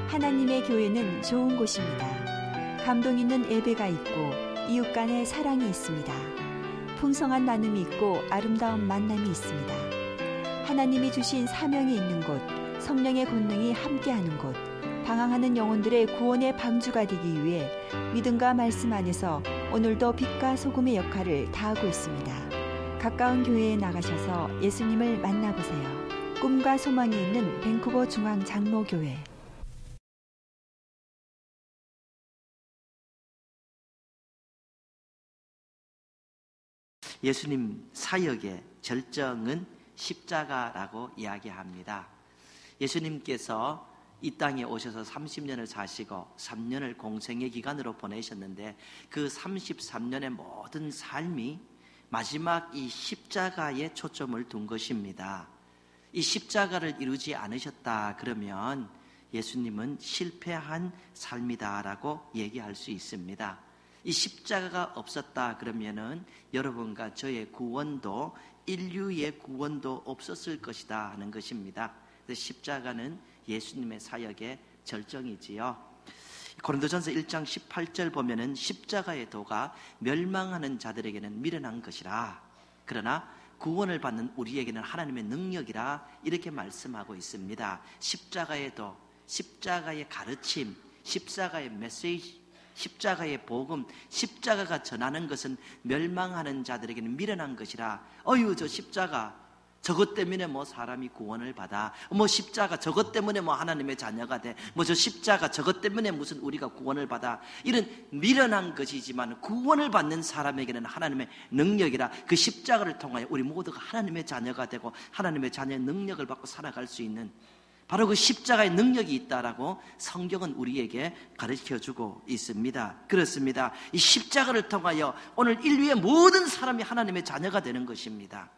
하나님의 교회는 좋은 곳입니다. 감동 있는 예배가 있고 이웃 간의 사랑이 있습니다. 풍성한 나눔이 있고 아름다운 만남이 있습니다. 하나님이 주신 사명이 있는 곳, 성령의 권능이 함께하는 곳, 방황하는 영혼들의 구원의 방주가 되기 위해 믿음과 말씀 안에서 오늘도 빛과 소금의 역할을 다하고 있습니다. 가까운 교회에 나가셔서 예수님을 만나보세요. 꿈과 소망이 있는 밴쿠버 중앙 장로교회. 예수님 사역의 절정은 십자가라고 이야기합니다. 예수님께서 이 땅에 오셔서 30년을 사시고 3년을 공생의 기간으로 보내셨는데 그 33년의 모든 삶이 마지막 이 십자가에 초점을 둔 것입니다. 이 십자가를 이루지 않으셨다 그러면 예수님은 실패한 삶이다라고 얘기할 수 있습니다. 이 십자가가 없었다 그러면은 여러분과 저의 구원도, 인류의 구원도 없었을 것이다 하는 것입니다. 그래서 십자가는 예수님의 사역의 절정이지요. 고린도전서 1장 18절 보면은 십자가의 도가 멸망하는 자들에게는 미련한 것이라, 그러나 구원을 받는 우리에게는 하나님의 능력이라, 이렇게 말씀하고 있습니다. 십자가의 도, 십자가의 가르침, 십자가의 메시지, 십자가의 복음, 십자가가 전하는 것은 멸망하는 자들에게는 미련한 것이라. 저 십자가 저것 때문에 뭐 사람이 구원을 받아, 십자가 저것 때문에 하나님의 자녀가 돼, 저 십자가 저것 때문에 무슨 우리가 구원을 받아, 이런 미련한 것이지만 구원을 받는 사람에게는 하나님의 능력이라. 그 십자가를 통하여 우리 모두가 하나님의 자녀가 되고 하나님의 자녀의 능력을 받고 살아갈 수 있는 바로 그 십자가의 능력이 있다라고 성경은 우리에게 가르쳐주고 있습니다. 그렇습니다. 이 십자가를 통하여 오늘 인류의 모든 사람이 하나님의 자녀가 되는 것입니다.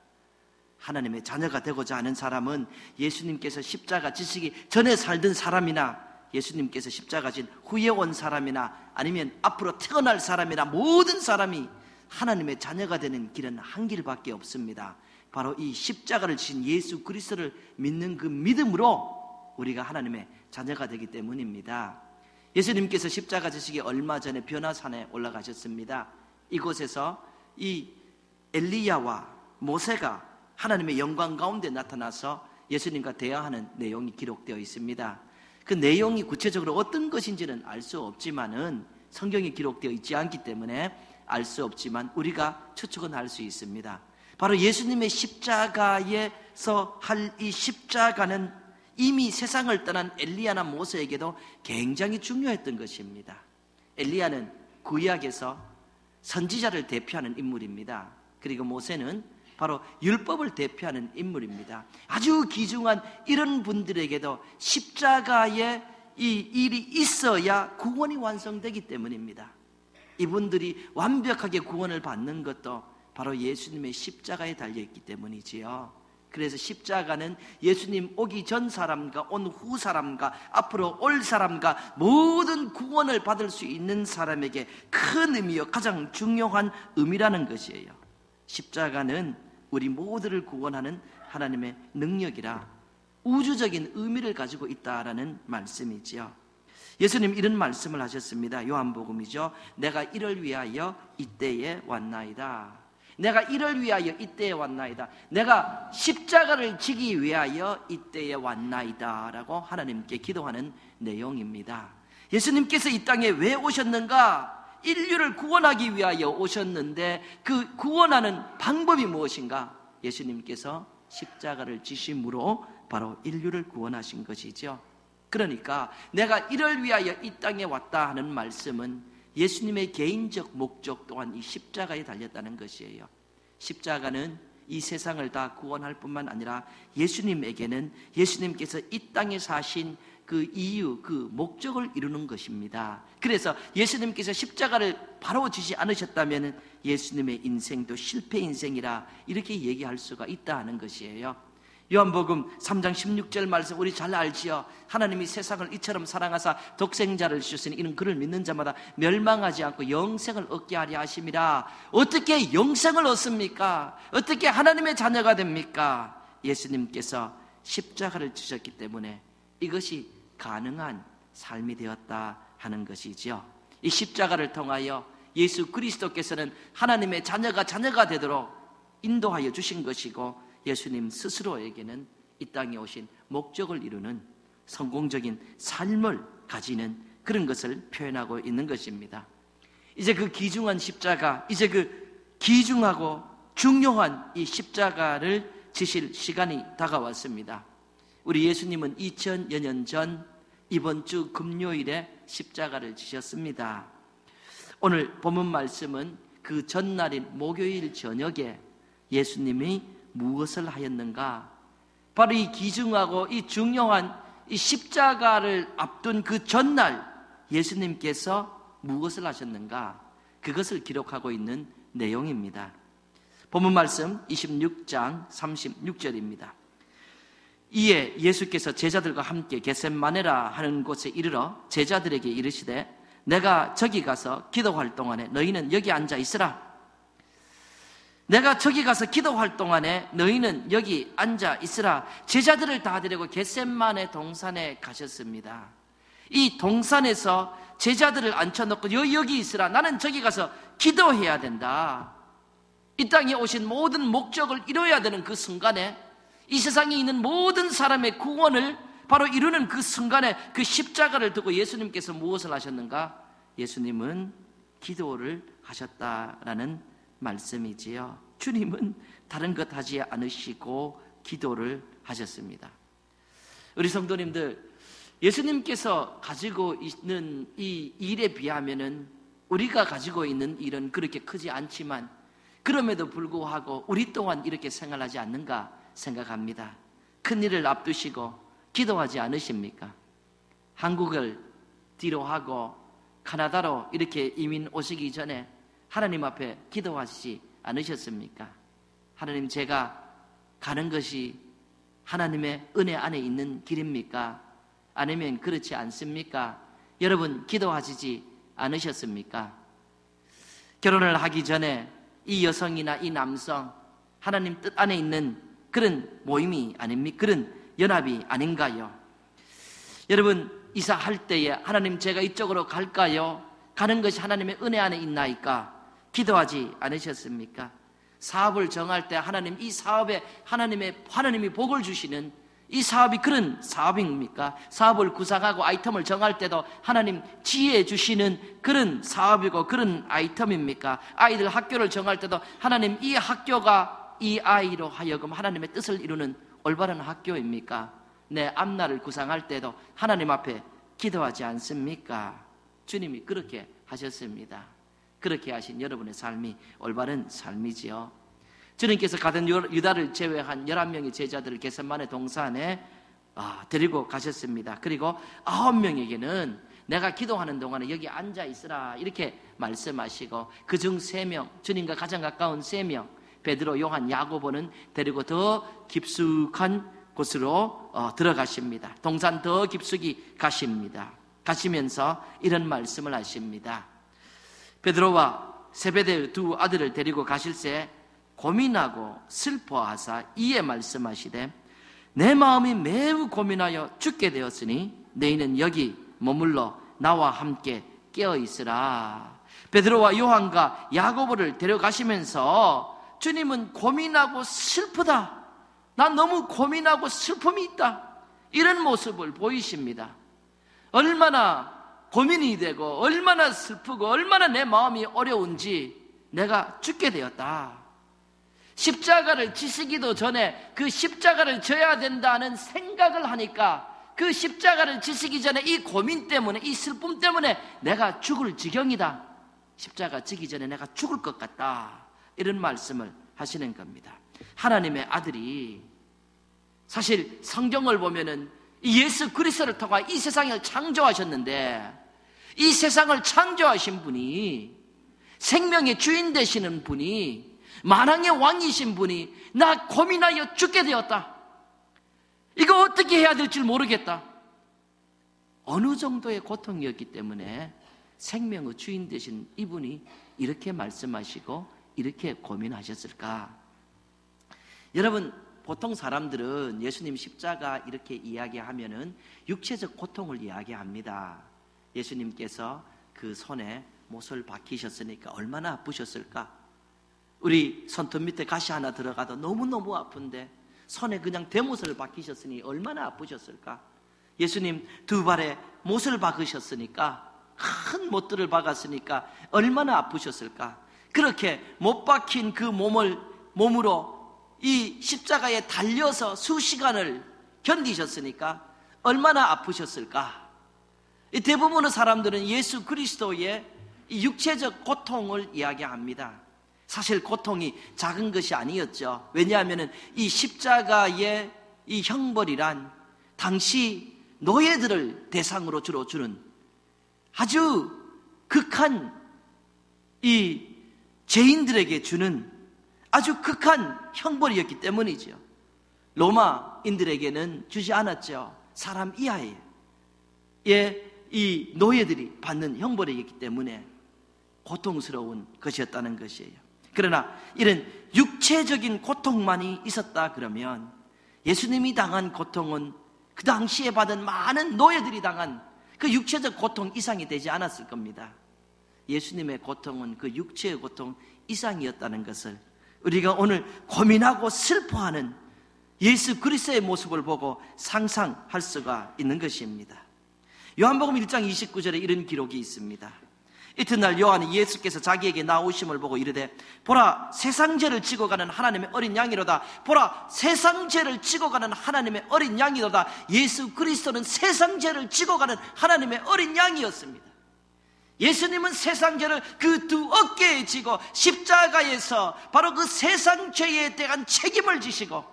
하나님의 자녀가 되고자 하는 사람은 예수님께서 십자가 지시기 전에 살던 사람이나 예수님께서 십자가 진 후에 온 사람이나 아니면 앞으로 태어날 사람이나 모든 사람이 하나님의 자녀가 되는 길은 한 길밖에 없습니다. 바로 이 십자가를 지신 예수 그리스도를 믿는 그 믿음으로 우리가 하나님의 자녀가 되기 때문입니다. 예수님께서 십자가 지시기 얼마 전에 변화산에 올라가셨습니다. 이곳에서 이 엘리야와 모세가 하나님의 영광 가운데 나타나서 예수님과 대화하는 내용이 기록되어 있습니다. 그 내용이 구체적으로 어떤 것인지는 알 수 없지만은, 성경에 기록되어 있지 않기 때문에 알 수 없지만 우리가 추측은 할 수 있습니다. 바로 예수님의 십자가에서 할 이 십자가는 이미 세상을 떠난 엘리야나 모세에게도 굉장히 중요했던 것입니다. 엘리야는 구약에서 선지자를 대표하는 인물입니다. 그리고 모세는 바로 율법을 대표하는 인물입니다. 아주 귀중한 이런 분들에게도 십자가에 이 일이 있어야 구원이 완성되기 때문입니다. 이분들이 완벽하게 구원을 받는 것도 바로 예수님의 십자가에 달려있기 때문이지요. 그래서 십자가는 예수님 오기 전 사람과 온 후 사람과 앞으로 올 사람과 모든 구원을 받을 수 있는 사람에게 큰 의미요, 가장 중요한 의미라는 것이에요. 십자가는 우리 모두를 구원하는 하나님의 능력이라 우주적인 의미를 가지고 있다라는 말씀이지요. 예수님 이런 말씀을 하셨습니다. 요한복음이죠. 내가 이를 위하여 이때에 왔나이다. 내가 이를 위하여 이때에 왔나이다. 내가 십자가를 지기 위하여 이때에 왔나이다 라고 하나님께 기도하는 내용입니다. 예수님께서 이 땅에 왜 오셨는가? 인류를 구원하기 위하여 오셨는데 그 구원하는 방법이 무엇인가? 예수님께서 십자가를 지심으로 바로 인류를 구원하신 것이죠. 그러니까 내가 이를 위하여 이 땅에 왔다 하는 말씀은 예수님의 개인적 목적 또한 이 십자가에 달렸다는 것이에요. 십자가는 이 세상을 다 구원할 뿐만 아니라 예수님에게는 예수님께서 이 땅에 사신 그 이유, 그 목적을 이루는 것입니다. 그래서 예수님께서 십자가를 바로 지지 않으셨다면 예수님의 인생도 실패 인생이라 이렇게 얘기할 수가 있다 하는 것이에요. 요한복음 3장 16절 말씀 우리 잘 알지요. 하나님이 세상을 이처럼 사랑하사 독생자를 주셨으니 이는 그를 믿는 자마다 멸망하지 않고 영생을 얻게 하려 하심이라. 어떻게 영생을 얻습니까? 어떻게 하나님의 자녀가 됩니까? 예수님께서 십자가를 지셨기 때문에 이것이 가능한 삶이 되었다 하는 것이죠. 이 십자가를 통하여 예수 그리스도께서는 하나님의 자녀가 되도록 인도하여 주신 것이고, 예수님 스스로에게는 이 땅에 오신 목적을 이루는 성공적인 삶을 가지는 그런 것을 표현하고 있는 것입니다. 이제 그 귀중한 십자가, 이제 그 귀중하고 중요한 이 십자가를 지실 시간이 다가왔습니다. 우리 예수님은 2000여 년 전 이번 주 금요일에 십자가를 지셨습니다. 오늘 본문 말씀은 그 전날인 목요일 저녁에 예수님이 무엇을 하였는가? 바로 이 귀중하고 이 중요한 이 십자가를 앞둔 그 전날 예수님께서 무엇을 하셨는가? 그것을 기록하고 있는 내용입니다. 본문 말씀 26장 36절입니다. 이에 예수께서 제자들과 함께 겟셋마네라 하는 곳에 이르러 제자들에게 이르시되 내가 저기 가서 기도할 동안에 너희는 여기 앉아 있으라. 내가 저기 가서 기도할 동안에 너희는 여기 앉아 있으라. 제자들을 다 데리고 겟셋마네 동산에 가셨습니다. 이 동산에서 제자들을 앉혀놓고 여기 있으라. 나는 저기 가서 기도해야 된다. 이 땅에 오신 모든 목적을 이루어야 되는 그 순간에, 이 세상에 있는 모든 사람의 구원을 바로 이루는 그 순간에 그 십자가를 두고 예수님께서 무엇을 하셨는가? 예수님은 기도를 하셨다라는 말씀이지요. 주님은 다른 것 하지 않으시고 기도를 하셨습니다. 우리 성도님들, 예수님께서 가지고 있는 이 일에 비하면은 우리가 가지고 있는 일은 그렇게 크지 않지만, 그럼에도 불구하고 우리 또한 이렇게 생활하지 않는가 생각합니다. 큰 일을 앞두시고 기도하지 않으십니까? 한국을 뒤로 하고 카나다로 이렇게 이민 오시기 전에 하나님 앞에 기도하시지 않으셨습니까? 하나님, 제가 가는 것이 하나님의 은혜 안에 있는 길입니까? 아니면 그렇지 않습니까? 여러분, 기도하시지 않으셨습니까? 결혼을 하기 전에 이 여성이나 이 남성, 하나님 뜻 안에 있는 그런 모임이 아닙니까? 그런 연합이 아닌가요? 여러분, 이사할 때에 하나님, 제가 이쪽으로 갈까요? 가는 것이 하나님의 은혜 안에 있나이까? 기도하지 않으셨습니까? 사업을 정할 때 하나님, 이 사업에 하나님이 복을 주시는 이 사업이 그런 사업입니까? 사업을 구상하고 아이템을 정할 때도 하나님 지혜 주시는 그런 사업이고 그런 아이템입니까? 아이들 학교를 정할 때도 하나님, 이 학교가 이 아이로 하여금 하나님의 뜻을 이루는 올바른 학교입니까? 내 앞날을 구상할 때도 하나님 앞에 기도하지 않습니까? 주님이 그렇게 하셨습니다. 그렇게 하신 여러분의 삶이 올바른 삶이지요. 주님께서 가던 유다를 제외한 11명의 제자들을 겟셋마네 동산에 데리고 가셨습니다. 그리고 9명에게는 내가 기도하는 동안에 여기 앉아 있으라 이렇게 말씀하시고, 그중 3명, 주님과 가장 가까운 3명, 베드로, 요한, 야고보는 데리고 더 깊숙한 곳으로 들어가십니다. 동산 더 깊숙이 가십니다. 가시면서 이런 말씀을 하십니다. 베드로와 세베대의 2 아들을 데리고 가실새 고민하고 슬퍼하사 이에 말씀하시되 내 마음이 매우 고민하여 죽게 되었으니 너희는 여기 머물러 나와 함께 깨어 있으라. 베드로와 요한과 야고보를 데려가시면서 주님은 고민하고 슬프다, 난 너무 고민하고 슬픔이 있다, 이런 모습을 보이십니다. 얼마나 고민이 되고 얼마나 슬프고 얼마나 내 마음이 어려운지, 내가 죽게 되었다. 십자가를 지시기도 전에 그 십자가를 져야 된다는 생각을 하니까 그 십자가를 지시기 전에 이 고민 때문에, 이 슬픔 때문에 내가 죽을 지경이다. 십자가 지기 전에 내가 죽을 것 같다. 이런 말씀을 하시는 겁니다. 하나님의 아들이, 사실 성경을 보면은 예수 그리스도를 통해 이 세상을 창조하셨는데, 이 세상을 창조하신 분이, 생명의 주인 되시는 분이, 만왕의 왕이신 분이 나 고민하여 죽게 되었다, 이거 어떻게 해야 될지 모르겠다, 어느 정도의 고통이었기 때문에 생명의 주인 되신 이분이 이렇게 말씀하시고 이렇게 고민하셨을까? 여러분, 보통 사람들은 예수님 십자가 이렇게 이야기하면은 육체적 고통을 이야기합니다. 예수님께서 그 손에 못을 박히셨으니까 얼마나 아프셨을까? 우리 손톱 밑에 가시 하나 들어가도 너무너무 아픈데 손에 그냥 대못을 박히셨으니 얼마나 아프셨을까? 예수님 두 발에 못을 박으셨으니까, 큰 못들을 박았으니까 얼마나 아프셨을까? 그렇게 못 박힌 그 몸으로 이 십자가에 달려서 수시간을 견디셨으니까 얼마나 아프셨을까? 대부분의 사람들은 예수 그리스도의 이 육체적 고통을 이야기합니다. 사실 고통이 작은 것이 아니었죠. 왜냐하면 이 십자가의 이 형벌이란 당시 노예들을 대상으로 주로 주는 아주 극한 이 죄인들에게 주는 아주 극한 형벌이었기 때문이죠. 로마인들에게는 주지 않았죠. 사람 이하의 이 노예들이 받는 형벌이었기 때문에 고통스러운 것이었다는 것이에요. 그러나 이런 육체적인 고통만이 있었다 그러면 예수님이 당한 고통은 그 당시에 받은 많은 노예들이 당한 그 육체적 고통 이상이 되지 않았을 겁니다. 예수님의 고통은 그 육체의 고통 이상이었다는 것을 우리가 오늘 고민하고 슬퍼하는 예수 그리스도의 모습을 보고 상상할 수가 있는 것입니다. 요한복음 1장 29절에 이런 기록이 있습니다. 이튿날 요한이 예수께서 자기에게 나오심을 보고 이르되 보라 세상 죄를 지고 가는 하나님의 어린 양이로다. 보라 세상 죄를 지고 가는 하나님의 어린 양이로다. 예수 그리스도는 세상 죄를 지고 가는 하나님의 어린 양이었습니다. 예수님은 세상 죄를 그 두 어깨에 지고 십자가에서 바로 그 세상 죄에 대한 책임을 지시고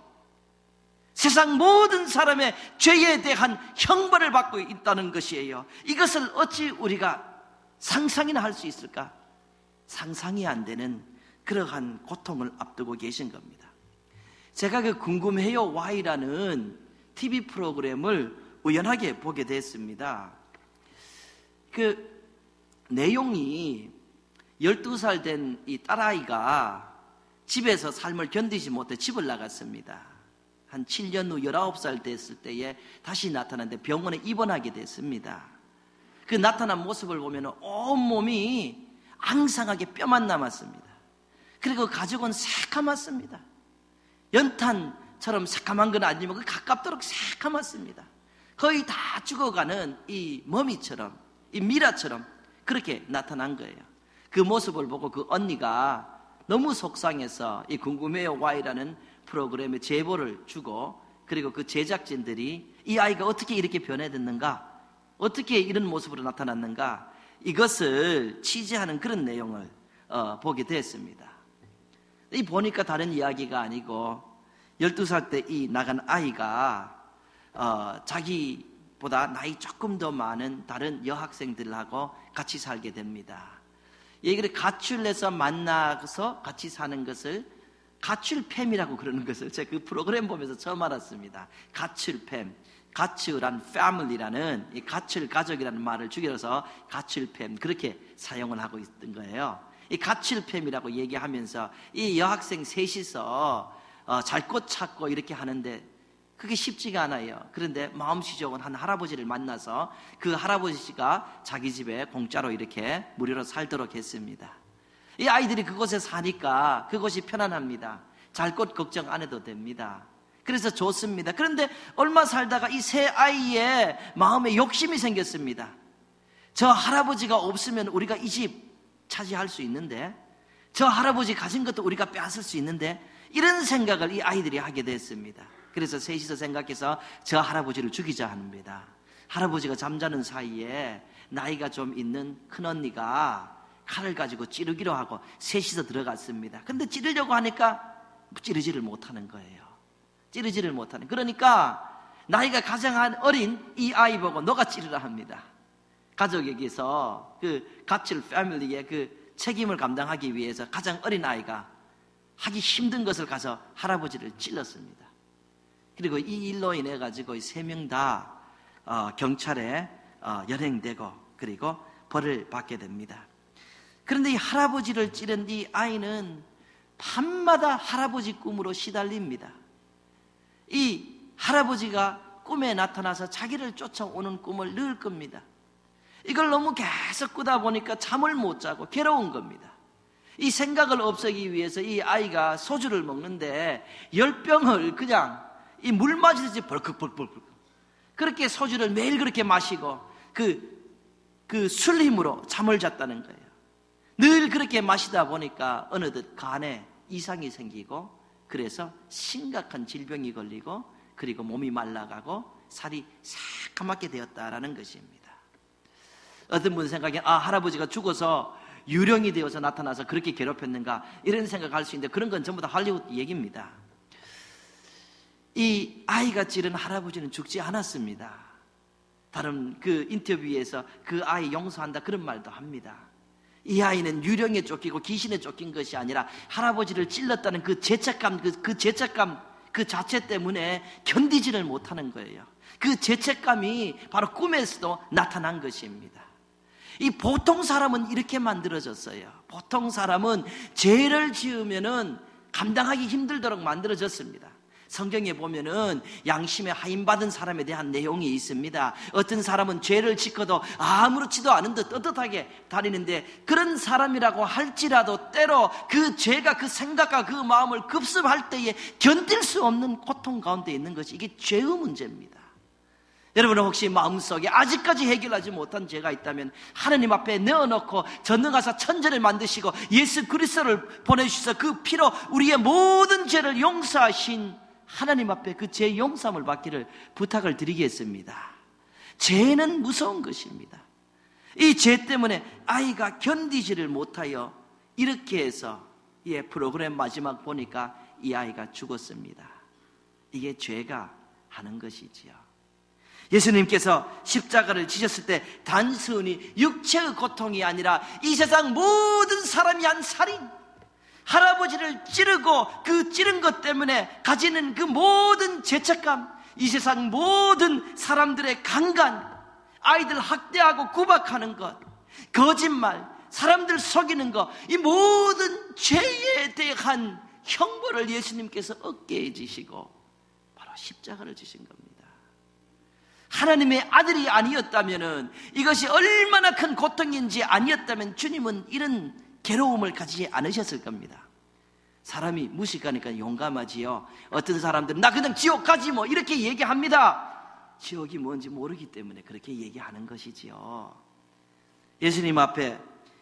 세상 모든 사람의 죄에 대한 형벌을 받고 있다는 것이에요. 이것을 어찌 우리가 상상이나 할 수 있을까? 상상이 안 되는 그러한 고통을 앞두고 계신 겁니다. 제가 그 궁금해요 Y라는 TV 프로그램을 우연하게 보게 됐습니다. 그 내용이 12살 된 이 딸아이가 집에서 삶을 견디지 못해 집을 나갔습니다. 한 7년 후 19살 됐을 때에 다시 나타났는데 병원에 입원하게 됐습니다. 그 나타난 모습을 보면 온몸이 앙상하게 뼈만 남았습니다. 그리고 가죽은 새카맣습니다. 연탄처럼 새카만 건 아니지만 그 가깝도록 새카맣습니다. 거의 다 죽어가는 이 머미처럼, 이 미라처럼 그렇게 나타난 거예요. 그 모습을 보고 그 언니가 너무 속상해서 이 궁금해요 Y라는 프로그램에 제보를 주고, 그리고 그 제작진들이 이 아이가 어떻게 이렇게 변해됐는가, 어떻게 이런 모습으로 나타났는가, 이것을 취재하는 그런 내용을 보게 됐습니다. 이 보니까 다른 이야기가 아니고 12살 때 이 나간 아이가 자기보다 나이 조금 더 많은 다른 여학생들하고 같이 살게 됩니다. 얘기를 가출해서 만나서 같이 사는 것을 가출팸이라고 그러는 것을 제가 그 프로그램 보면서 처음 알았습니다. 가출팸, 가출한 family라는 이 가출 가족이라는 말을 줄여서 가출팸 그렇게 사용을 하고 있던 거예요. 이 가출팸이라고 얘기하면서 이 여학생 셋이서 잘 것 찾고 이렇게 하는데 그게 쉽지가 않아요. 그런데 마음씨 좋은 한 할아버지를 만나서 그 할아버지가 자기 집에 공짜로 이렇게 무료로 살도록 했습니다. 이 아이들이 그곳에 사니까 그곳이 편안합니다. 잘 것 걱정 안 해도 됩니다. 그래서 좋습니다. 그런데 얼마 살다가 이 세 아이의 마음에 욕심이 생겼습니다. 저 할아버지가 없으면 우리가 이 집 차지할 수 있는데, 저 할아버지 가진 것도 우리가 빼앗을 수 있는데, 이런 생각을 이 아이들이 하게 됐습니다. 그래서 셋이서 생각해서 저 할아버지를 죽이자 합니다. 할아버지가 잠자는 사이에 나이가 좀 있는 큰언니가 칼을 가지고 찌르기로 하고 셋이서 들어갔습니다. 근데 찌르려고 하니까 찌르지를 못하는 거예요. 찌르지를 못하는. 그러니까 나이가 가장 어린 이 아이 보고 너가 찌르라 합니다. 가족에게서 그 가출 패밀리의 그 책임을 감당하기 위해서 가장 어린 아이가 하기 힘든 것을 가서 할아버지를 찔렀습니다. 그리고 이 일로 인해 가지고 세 명 다 경찰에 연행되고 그리고 벌을 받게 됩니다. 그런데 이 할아버지를 찌른 이 아이는 밤마다 할아버지 꿈으로 시달립니다. 이 할아버지가 꿈에 나타나서 자기를 쫓아오는 꿈을 늘 겁니다. 이걸 너무 계속 꾸다 보니까 잠을 못 자고 괴로운 겁니다. 이 생각을 없애기 위해서 이 아이가 소주를 먹는데 10병을 그냥 이 물 마시듯이 벌컥벌컥 그렇게 소주를 매일 그렇게 마시고 그 술 힘으로 잠을 잤다는 거예요. 늘 그렇게 마시다 보니까 어느덧 간에 이상이 생기고 그래서 심각한 질병이 걸리고 그리고 몸이 말라가고 살이 새까맣게 되었다라는 것입니다. 어떤 분 생각에 할아버지가 죽어서 유령이 되어서 나타나서 그렇게 괴롭혔는가 이런 생각할 수 있는데 그런 건 전부 다 할리우드 얘기입니다. 이 아이가 찌른 할아버지는 죽지 않았습니다. 다른 그 인터뷰에서 그 아이 용서한다 그런 말도 합니다. 이 아이는 유령에 쫓기고 귀신에 쫓긴 것이 아니라 할아버지를 찔렀다는 그 죄책감, 그 자체 때문에 견디지를 못하는 거예요. 그 죄책감이 바로 꿈에서도 나타난 것입니다. 이 보통 사람은 이렇게 만들어졌어요. 보통 사람은 죄를 지으면은 감당하기 힘들도록 만들어졌습니다. 성경에 보면은 양심에 하인받은 사람에 대한 내용이 있습니다. 어떤 사람은 죄를 짓고도 아무렇지도 않은 듯 떳떳하게 다니는데 그런 사람이라고 할지라도 때로 그 죄가 그 생각과 그 마음을 급습할 때에 견딜 수 없는 고통 가운데 있는 것이 이게 죄의 문제입니다. 여러분은 혹시 마음속에 아직까지 해결하지 못한 죄가 있다면 하나님 앞에 내어놓고 전능하사 천지를 만드시고 예수 그리스도를 보내주셔서 그 피로 우리의 모든 죄를 용서하신 하나님 앞에 그 죄 용서함을 받기를 부탁을 드리겠습니다. 죄는 무서운 것입니다. 이 죄 때문에 아이가 견디지를 못하여 이렇게 해서 프로그램 마지막 보니까 이 아이가 죽었습니다. 이게 죄가 하는 것이지요. 예수님께서 십자가를 지셨을 때 단순히 육체의 고통이 아니라 이 세상 모든 사람이 한 살인, 할아버지를 찌르고 그 찌른 것 때문에 가지는 그 모든 죄책감, 이 세상 모든 사람들의 강간, 아이들 학대하고 구박하는 것, 거짓말, 사람들 속이는 것, 이 모든 죄에 대한 형벌을 예수님께서 어깨에 지시고 바로 십자가를 지신 겁니다. 하나님의 아들이 아니었다면, 이것이 얼마나 큰 고통인지 아니었다면 주님은 이런 괴로움을 가지지 않으셨을 겁니다. 사람이 무식하니까 용감하지요. 어떤 사람들은 나 그냥 지옥 가지 뭐 이렇게 얘기합니다. 지옥이 뭔지 모르기 때문에 그렇게 얘기하는 것이지요. 예수님 앞에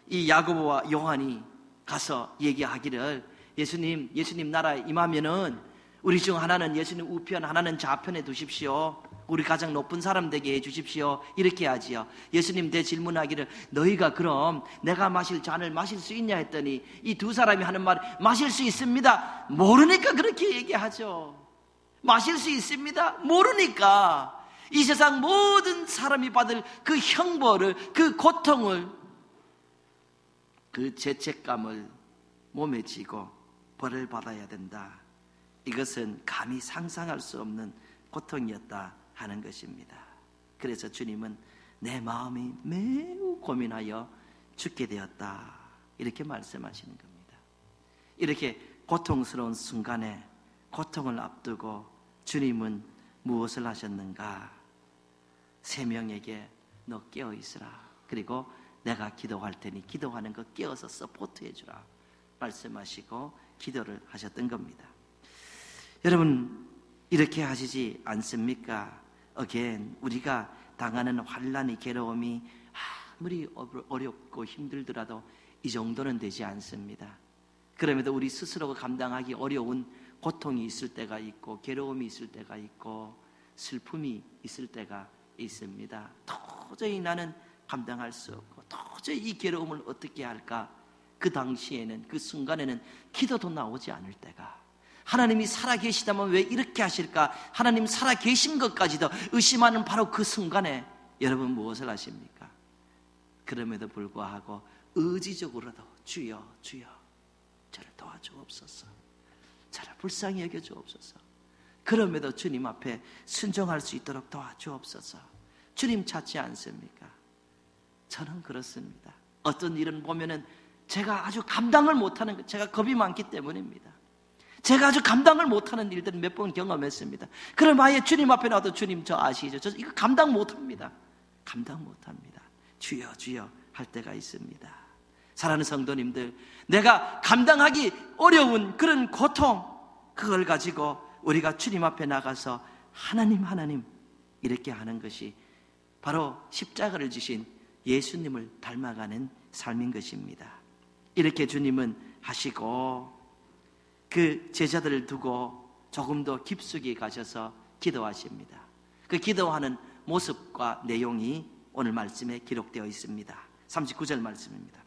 이 야고보와 요한이 가서 얘기하기를 예수님 나라에 임하면은 우리 중 하나는 예수님 우편 하나는 좌편에 두십시오. 우리 가장 높은 사람 되게 해주십시오. 이렇게 하지요. 예수님 대질문하기를 너희가 그럼 내가 마실 잔을 마실 수 있냐 했더니 이 두 사람이 하는 말 마실 수 있습니다. 모르니까 그렇게 얘기하죠. 마실 수 있습니다. 모르니까 이 세상 모든 사람이 받을 그 형벌을, 그 고통을, 그 죄책감을 몸에 지고 벌을 받아야 된다. 이것은 감히 상상할 수 없는 고통이었다 하는 것입니다. 그래서 주님은 내 마음이 매우 고민하여 죽게 되었다 이렇게 말씀하시는 겁니다. 이렇게 고통스러운 순간에 고통을 앞두고 주님은 무엇을 하셨는가? 세 명에게 너 깨어 있으라. 그리고 내가 기도할 테니 기도하는 거 깨어서 서포트해 주라 말씀하시고 기도를 하셨던 겁니다. 여러분 이렇게 하시지 않습니까? 우리가 당하는 환난이 괴로움이 아무리 어렵고 힘들더라도 이 정도는 되지 않습니다. 그럼에도 우리 스스로가 감당하기 어려운 고통이 있을 때가 있고 괴로움이 있을 때가 있고 슬픔이 있을 때가 있습니다. 도저히 나는 감당할 수 없고 도저히 이 괴로움을 어떻게 할까? 그 당시에는, 그 순간에는 기도도 나오지 않을 때가, 하나님이 살아계시다면 왜 이렇게 하실까? 하나님 살아계신 것까지도 의심하는 바로 그 순간에 여러분 무엇을 하십니까? 그럼에도 불구하고 의지적으로도 주여 주여 저를 도와주옵소서, 저를 불쌍히 여겨주옵소서, 그럼에도 주님 앞에 순종할 수 있도록 도와주옵소서. 주님 찾지 않습니까? 저는 그렇습니다. 어떤 일은 보면은 제가 아주 감당을 못하는 것, 제가 겁이 많기 때문입니다. 제가 아주 감당을 못하는 일들을 몇 번 경험했습니다. 그럼 아예 주님 앞에 나와도 주님 저 아시죠? 저 이거 감당 못합니다. 감당 못합니다. 주여 주여 할 때가 있습니다. 사랑하는 성도님들, 내가 감당하기 어려운 그런 고통, 그걸 가지고 우리가 주님 앞에 나가서 하나님 하나님 이렇게 하는 것이 바로 십자가를 지신 예수님을 닮아가는 삶인 것입니다. 이렇게 주님은 하시고 그 제자들을 두고 조금 더 깊숙이 가셔서 기도하십니다. 그 기도하는 모습과 내용이 오늘 말씀에 기록되어 있습니다. 39절 말씀입니다.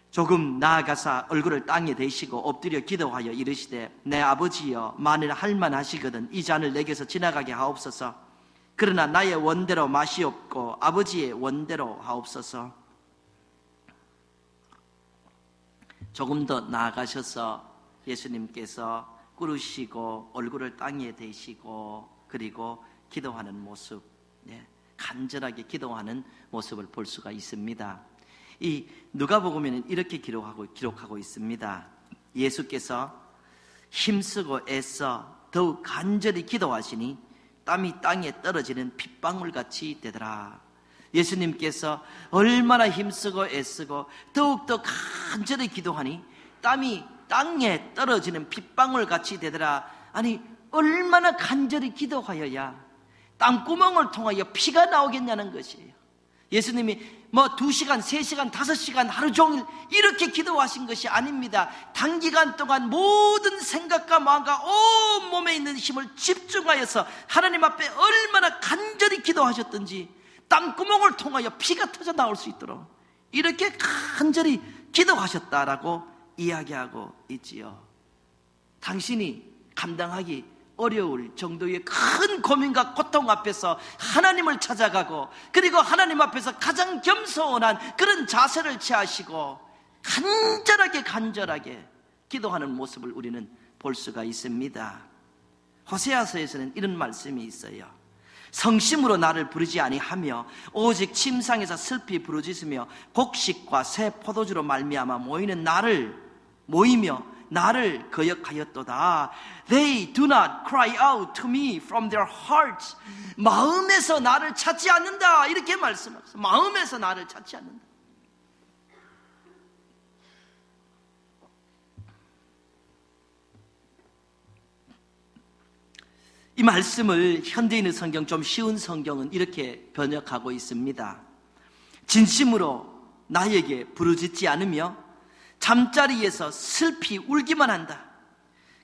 조금 나아가사 얼굴을 땅에 대시고 엎드려 기도하여 이르시되 내 아버지여, 만일 할만하시거든 이 잔을 내게서 지나가게 하옵소서. 그러나 나의 원대로 마시옵고 아버지의 원대로 하옵소서. 조금 더 나아가셔서 예수님께서 꾸르시고 얼굴을 땅에 대시고 그리고 기도하는 모습, 간절하게 기도하는 모습을 볼 수가 있습니다. 이 누가복음에는 이렇게 기록하고 있습니다. 예수께서 힘쓰고 애써 더욱 간절히 기도하시니 땀이 땅에 떨어지는 핏방울같이 되더라. 예수님께서 얼마나 힘쓰고 애쓰고 더욱더 간절히 기도하니 땀이 땅에 떨어지는 핏방울같이 되더라. 아니, 얼마나 간절히 기도하여야 땅구멍을 통하여 피가 나오겠냐는 것이에요. 예수님이 2시간, 3시간, 5시간 하루 종일 이렇게 기도하신 것이 아닙니다. 단기간 동안 모든 생각과 마음과 온몸에 있는 힘을 집중하여서 하나님 앞에 얼마나 간절히 기도하셨던지 땅구멍을 통하여 피가 터져 나올 수 있도록 이렇게 간절히 기도하셨다라고 이야기하고 있지요. 당신이 감당하기 어려울 정도의 큰 고민과 고통 앞에서 하나님을 찾아가고 그리고 하나님 앞에서 가장 겸손한 그런 자세를 취하시고 간절하게 기도하는 모습을 우리는 볼 수가 있습니다. 호세아서에서는 이런 말씀이 있어요. 성심으로 나를 부르지 아니하며 오직 침상에서 슬피 부르짖으며 곡식과 새 포도주로 말미암아 모이며 나를 거역하였도다. They do not cry out to me from their hearts. 마음에서 나를 찾지 않는다. 이렇게 말씀하셨어요. 마음에서 나를 찾지 않는다. 이 말씀을 현대인의 성경, 좀 쉬운 성경은 이렇게 번역하고 있습니다. 진심으로 나에게 부르짖지 않으며 잠자리에서 슬피 울기만 한다.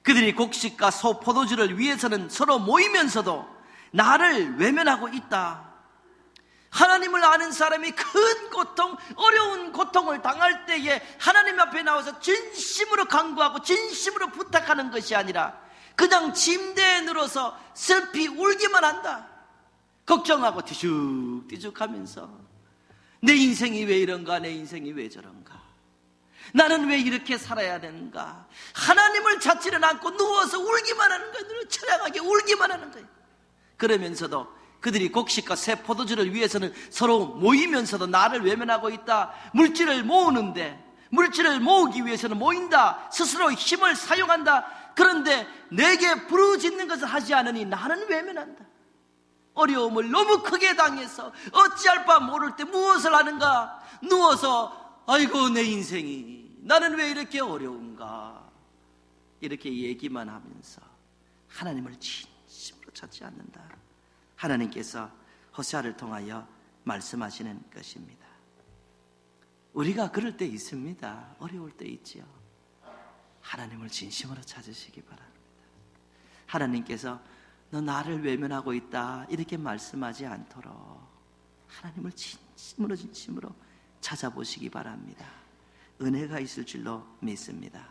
그들이 곡식과 소 포도주를 위해서는 서로 모이면서도 나를 외면하고 있다. 하나님을 아는 사람이 큰 고통, 어려운 고통을 당할 때에 하나님 앞에 나와서 진심으로 간구하고 진심으로 부탁하는 것이 아니라 그냥 침대에 누워서 슬피 울기만 한다. 걱정하고 뒤죽뒤죽하면서 내 인생이 왜 이런가, 내 인생이 왜 저런가, 나는 왜 이렇게 살아야 되는가. 하나님을 찾지는 않고 누워서 울기만 하는 거예요. 눈을 처량하게 울기만 하는 거예요. 그러면서도 그들이 곡식과 새 포도주를 위해서는 서로 모이면서도 나를 외면하고 있다. 물질을 모으는데, 물질을 모으기 위해서는 모인다. 스스로 힘을 사용한다. 그런데 내게 부르짖는 것을 하지 않으니 나는 외면한다. 어려움을 너무 크게 당해서 어찌할 바 모를 때 무엇을 하는가. 누워서 아이고 내 인생이, 나는 왜 이렇게 어려운가, 이렇게 얘기만 하면서 하나님을 진심으로 찾지 않는다. 하나님께서 호세아를 통하여 말씀하시는 것입니다. 우리가 그럴 때 있습니다. 어려울 때 있지요. 하나님을 진심으로 찾으시기 바랍니다. 하나님께서 너 나를 외면하고 있다 이렇게 말씀하지 않도록 하나님을 진심으로 찾아보시기 바랍니다. 은혜가 있을 줄로 믿습니다.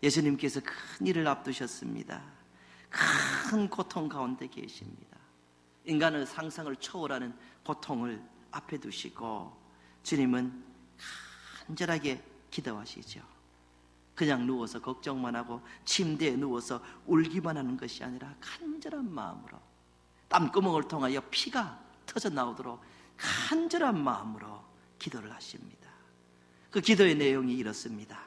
예수님께서 큰 일을 앞두셨습니다. 큰 고통 가운데 계십니다. 인간의 상상을 초월하는 고통을 앞에 두시고 주님은 간절하게 기도하시죠. 그냥 누워서 걱정만 하고 침대에 누워서 울기만 하는 것이 아니라 간절한 마음으로, 땀구멍을 통하여 피가 터져 나오도록 간절한 마음으로 기도를 하십니다. 그 기도의 내용이 이렇습니다.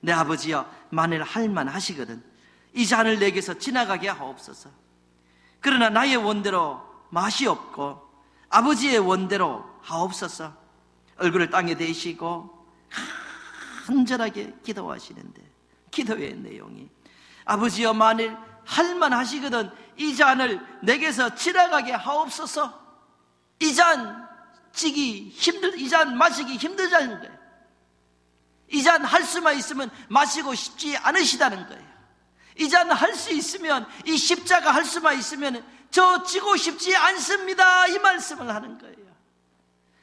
내 아버지여, 만일 할만하시거든 이 잔을 내게서 지나가게 하옵소서. 그러나 나의 원대로 맛이 없고 아버지의 원대로 하옵소서. 얼굴을 땅에 대시고 간절하게 기도하시는데, 기도의 내용이 아버지여, 만일 할만하시거든 이 잔을 내게서 지나가게 하옵소서. 이 잔 마시기 힘들다는 거예요. 이 잔 할 수만 있으면 마시고 싶지 않으시다는 거예요. 이 잔 할 수 있으면, 이 십자가 할 수만 있으면 저 지고 싶지 않습니다, 이 말씀을 하는 거예요.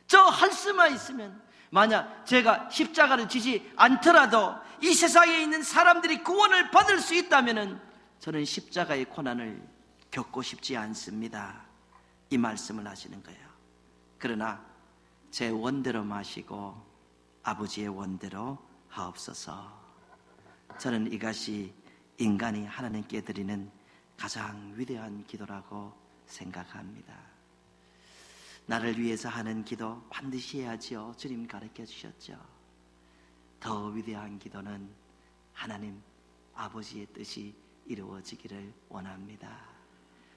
저 할 수만 있으면, 만약 제가 십자가를 지지 않더라도 이 세상에 있는 사람들이 구원을 받을 수 있다면 저는 십자가의 고난을 겪고 싶지 않습니다, 이 말씀을 하시는 거예요. 그러나 제 원대로 마시고 아버지의 원대로 하옵소서. 저는 이것이 인간이 하나님께 드리는 가장 위대한 기도라고 생각합니다. 나를 위해서 하는 기도 반드시 해야지요. 주님 가르쳐 주셨죠. 더 위대한 기도는 하나님 아버지의 뜻이 이루어지기를 원합니다.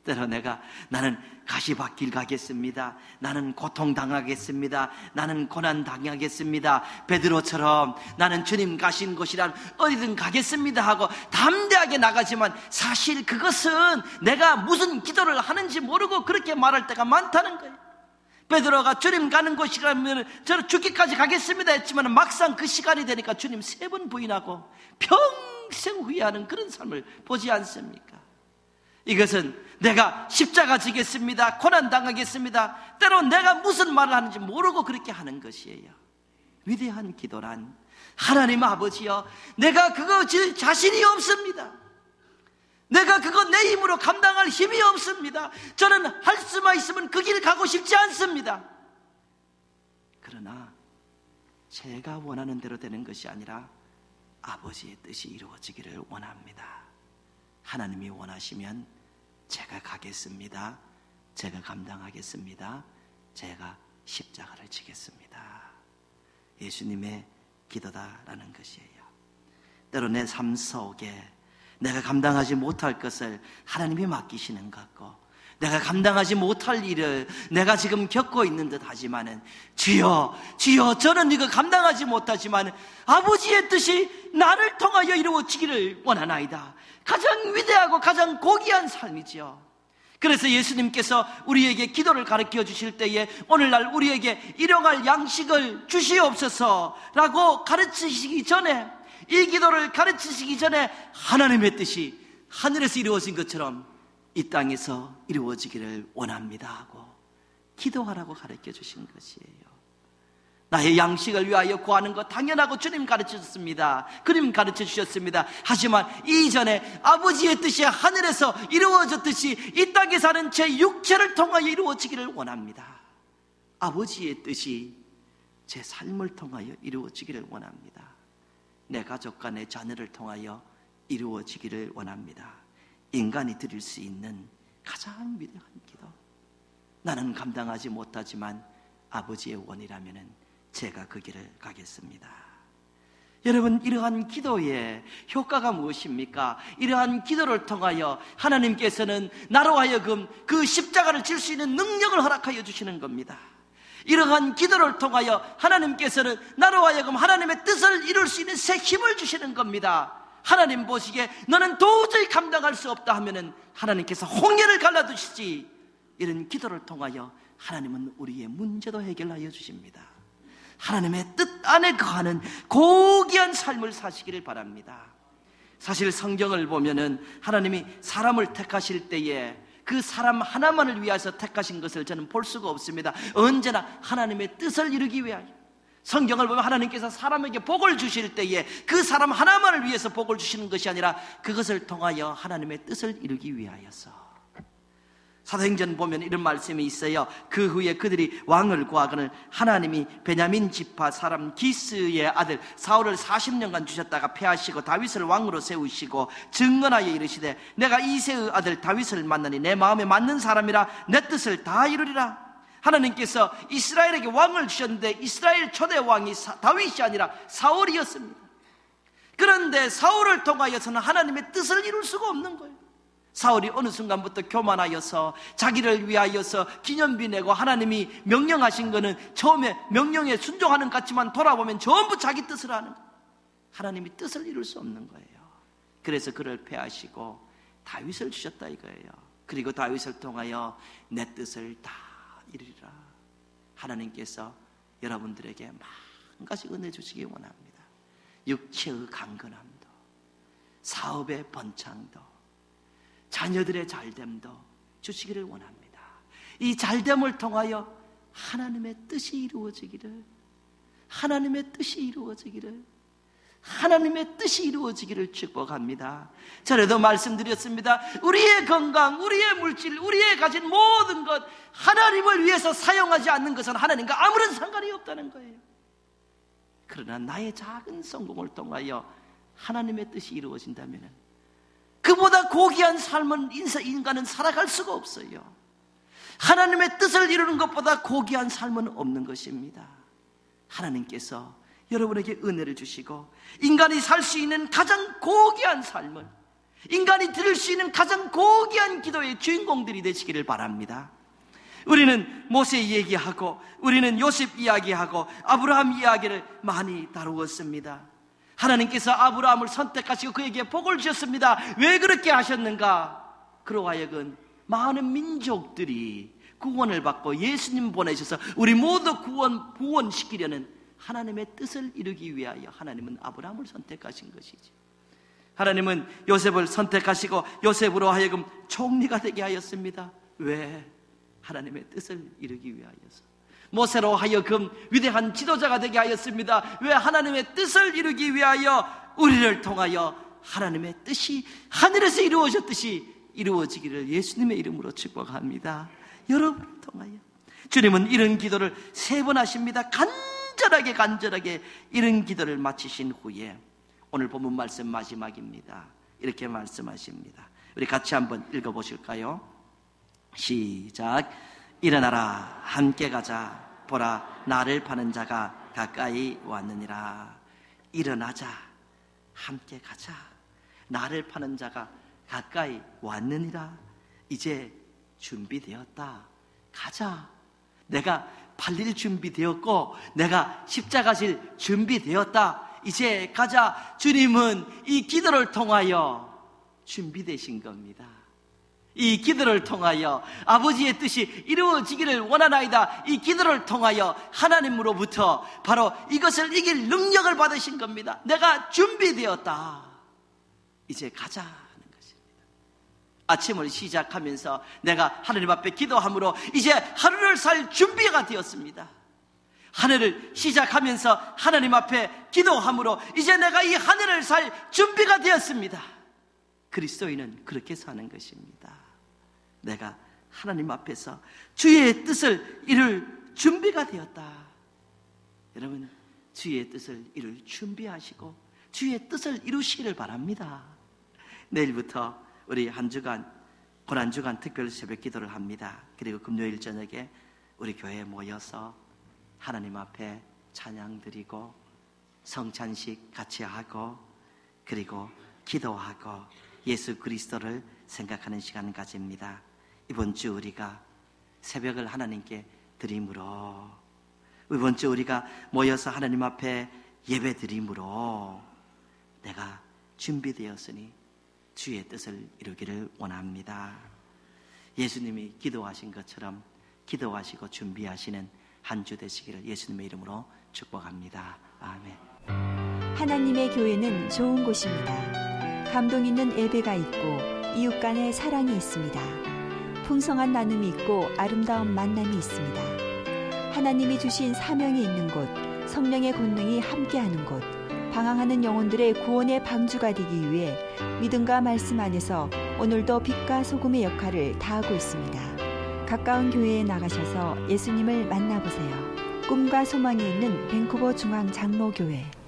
때로 나는 가시밭길 가겠습니다, 나는 고통당하겠습니다, 나는 고난당하겠습니다, 베드로처럼 나는 주님 가신 곳이란 어디든 가겠습니다 하고 담대하게 나가지만, 사실 그것은 내가 무슨 기도를 하는지 모르고 그렇게 말할 때가 많다는 거예요. 베드로가 주님 가는 곳이라면 저는 죽기까지 가겠습니다 했지만, 막상 그 시간이 되니까 주님 3번 부인하고 평생 후회하는 그런 삶을 보지 않습니까? 이것은 내가 십자가 지겠습니다, 고난당하겠습니다, 때론 내가 무슨 말을 하는지 모르고 그렇게 하는 것이에요. 위대한 기도란, 하나님 아버지여, 내가 그거 자신이 없습니다, 내가 그거 내 힘으로 감당할 힘이 없습니다, 저는 할 수만 있으면 그 길 가고 싶지 않습니다. 그러나 제가 원하는 대로 되는 것이 아니라 아버지의 뜻이 이루어지기를 원합니다. 하나님이 원하시면 제가 가겠습니다, 제가 감당하겠습니다, 제가 십자가를 지겠습니다. 예수님의 기도다라는 것이에요. 때로 내 삶 속에 내가 감당하지 못할 것을 하나님이 맡기시는 것 같고, 내가 감당하지 못할 일을 내가 지금 겪고 있는 듯 하지만은, 주여 저는 이거 감당하지 못하지만 아버지의 뜻이 나를 통하여 이루어지기를 원하나이다. 가장 위대하고 가장 고귀한 삶이지요. 그래서 예수님께서 우리에게 기도를 가르쳐 주실 때에 오늘날 우리에게 일용할 양식을 주시옵소서라고 가르치시기 전에, 이 기도를 가르치시기 전에 하나님의 뜻이 하늘에서 이루어진 것처럼 이 땅에서 이루어지기를 원합니다 하고 기도하라고 가르쳐 주신 것이에요. 나의 양식을 위하여 구하는 것 당연하고 주님 가르쳐 주셨습니다. 하지만 이전에 아버지의 뜻이 하늘에서 이루어졌듯이 이 땅에 사는 제 육체를 통하여 이루어지기를 원합니다. 아버지의 뜻이 제 삶을 통하여 이루어지기를 원합니다. 내 가족과 내 자녀를 통하여 이루어지기를 원합니다. 인간이 드릴 수 있는 가장 위대한 기도. 나는 감당하지 못하지만 아버지의 원이라면 제가 그 길을 가겠습니다. 여러분, 이러한 기도의 효과가 무엇입니까? 이러한 기도를 통하여 하나님께서는 나로 하여금 그 십자가를 질 수 있는 능력을 허락하여 주시는 겁니다. 이러한 기도를 통하여 하나님께서는 나로 하여금 하나님의 뜻을 이룰 수 있는 새 힘을 주시는 겁니다. 하나님 보시기에 너는 도저히 감당할 수 없다 하면은 하나님께서 홍해를 갈라두시지, 이런 기도를 통하여 하나님은 우리의 문제도 해결하여 주십니다. 하나님의 뜻 안에 거하는 고귀한 삶을 사시기를 바랍니다. 사실 성경을 보면은 하나님이 사람을 택하실 때에 그 사람 하나만을 위해서 택하신 것을 저는 볼 수가 없습니다. 언제나 하나님의 뜻을 이루기 위하여. 성경을 보면 하나님께서 사람에게 복을 주실 때에 그 사람 하나만을 위해서 복을 주시는 것이 아니라 그것을 통하여 하나님의 뜻을 이루기 위하여서. 사도행전 보면 이런 말씀이 있어요. 그 후에 그들이 왕을 구하거늘 하나님이 베냐민 지파 사람 기스의 아들 사울을 40년간 주셨다가 패하시고 다윗을 왕으로 세우시고 증언하여 이르시되 내가 이새의 아들 다윗을 만나니 내 마음에 맞는 사람이라 내 뜻을 다 이루리라. 하나님께서 이스라엘에게 왕을 주셨는데 이스라엘 초대 왕이 다윗이 아니라 사울이었습니다. 그런데 사울을 통하여서는 하나님의 뜻을 이룰 수가 없는 거예요. 사울이 어느 순간부터 교만하여서 자기를 위하여서 기념비 내고 하나님이 명령하신 거는 처음에 명령에 순종하는 것 같지만 돌아보면 전부 자기 뜻을 하는 거예요. 하나님이 뜻을 이룰 수 없는 거예요. 그래서 그를 패하시고 다윗을 주셨다 이거예요. 그리고 다윗을 통하여 내 뜻을 다 이루리라. 하나님께서 여러분들에게 만 가지 은혜 주시기 원합니다. 육체의 강건함도, 사업의 번창도, 자녀들의 잘됨도 주시기를 원합니다. 이 잘됨을 통하여 하나님의 뜻이 이루어지기를, 하나님의 뜻이 이루어지기를, 하나님의 뜻이 이루어지기를 축복합니다. 전에도 말씀드렸습니다. 우리의 건강, 우리의 물질, 우리의 가진 모든 것 하나님을 위해서 사용하지 않는 것은 하나님과 아무런 상관이 없다는 거예요. 그러나 나의 작은 성공을 통하여 하나님의 뜻이 이루어진다면 그보다 고귀한 삶은 인간은 살아갈 수가 없어요. 하나님의 뜻을 이루는 것보다 고귀한 삶은 없는 것입니다. 하나님께서 여러분에게 은혜를 주시고 인간이 살 수 있는 가장 고귀한 삶을, 인간이 드릴 수 있는 가장 고귀한 기도의 주인공들이 되시기를 바랍니다. 우리는 모세 이야기하고 우리는 요셉 이야기하고 아브라함 이야기를 많이 다루었습니다. 하나님께서 아브라함을 선택하시고 그에게 복을 주셨습니다. 왜 그렇게 하셨는가? 그로 하여금 많은 민족들이 구원을 받고 예수님 보내셔서 우리 모두 구원시키려는 하나님의 뜻을 이루기 위하여 하나님은 아브라함을 선택하신 것이죠. 하나님은 요셉을 선택하시고 요셉으로 하여금 총리가 되게 하였습니다. 왜? 하나님의 뜻을 이루기 위하여서. 모세로 하여금 위대한 지도자가 되게 하였습니다. 왜? 하나님의 뜻을 이루기 위하여 우리를 통하여 하나님의 뜻이 하늘에서 이루어졌듯이 이루어지기를 예수님의 이름으로 축복합니다. 여러분을 통하여 주님은 이런 기도를 3번 하십니다. 간절하게 이런 기도를 마치신 후에 오늘 본문 말씀 마지막입니다. 이렇게 말씀하십니다. 우리 같이 한번 읽어보실까요? 시작. 일어나라 함께 가자. 보라 나를 파는 자가 가까이 왔느니라. 일어나자, 함께 가자. 나를 파는 자가 가까이 왔느니라. 이제 준비되었다. 가자. 내가 팔릴 준비되었고 내가 십자가 질 준비되었다. 이제 가자. 주님은 이 기도를 통하여 준비되신 겁니다. 이 기도를 통하여 아버지의 뜻이 이루어지기를 원하나이다. 이 기도를 통하여 하나님으로부터 바로 이것을 이길 능력을 받으신 겁니다. 내가 준비되었다. 이제 가자 하는 것입니다. 아침을 시작하면서 내가 하나님 앞에 기도함으로 이제 하루를 살 준비가 되었습니다. 하늘을 시작하면서 하나님 앞에 기도함으로 이제 내가 이 하늘을 살 준비가 되었습니다. 그리스도인은 그렇게 사는 것입니다. 내가 하나님 앞에서 주의 뜻을 이룰 준비가 되었다. 여러분, 주의 뜻을 이룰 준비하시고 주의 뜻을 이루시기를 바랍니다. 내일부터 우리 한 주간 고난주간 특별 새벽 기도를 합니다. 그리고 금요일 저녁에 우리 교회에 모여서 하나님 앞에 찬양 드리고 성찬식 같이 하고 그리고 기도하고 예수 그리스도를 생각하는 시간을 가집니다. 이번 주 우리가 새벽을 하나님께 드림으로, 이번 주 우리가 모여서 하나님 앞에 예배 드림으로 내가 준비되었으니 주의 뜻을 이루기를 원합니다. 예수님이 기도하신 것처럼 기도하시고 준비하시는 한 주 되시기를 예수님의 이름으로 축복합니다. 아멘. 하나님의 교회는 좋은 곳입니다. 감동 있는 예배가 있고 이웃 간의 사랑이 있습니다. 풍성한 나눔이 있고 아름다운 만남이 있습니다. 하나님이 주신 사명이 있는 곳, 성령의 권능이 함께하는 곳, 방황하는 영혼들의 구원의 방주가 되기 위해 믿음과 말씀 안에서 오늘도 빛과 소금의 역할을 다하고 있습니다. 가까운 교회에 나가셔서 예수님을 만나보세요. 꿈과 소망이 있는 밴쿠버 중앙 장로교회.